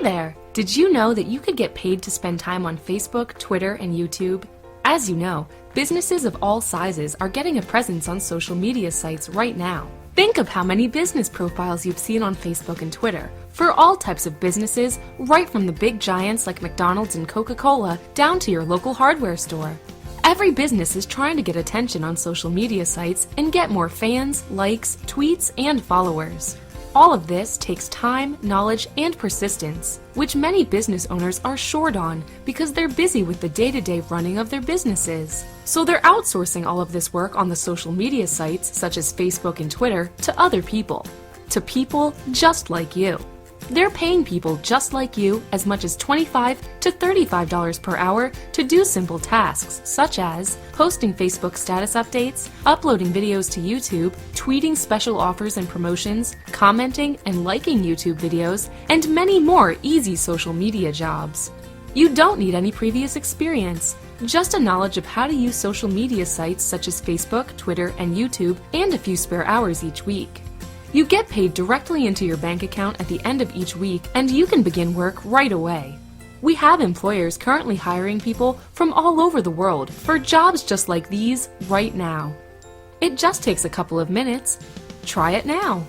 there! Did you know that you could get paid to spend time on Facebook, Twitter, and YouTube? As you know, businesses of all sizes are getting a presence on social media sites right now. Think of how many business profiles you've seen on Facebook and Twitter for all types of businesses, right from the big giants like McDonald's and Coca-Cola down to your local hardware store. Every business is trying to get attention on social media sites and get more fans, likes, tweets, and followers. All of this takes time, knowledge, and persistence, which many business owners are short on because they're busy with the day-to-day running of their businesses. So they're outsourcing all of this work on the social media sites such as Facebook and Twitter to other people. To people just like you. They're paying people just like you as much as $25 to $35 per hour to do simple tasks such as posting Facebook status updates, uploading videos to YouTube, tweeting special offers and promotions, commenting and liking YouTube videos, and many more easy social media jobs. You don't need any previous experience, just a knowledge of how to use social media sites such as Facebook, Twitter, and YouTube, and a few spare hours each week. You get paid directly into your bank account at the end of each week, and you can begin work right away. We have employers currently hiring people from all over the world for jobs just like these right now. It just takes a couple of minutes. Try it now.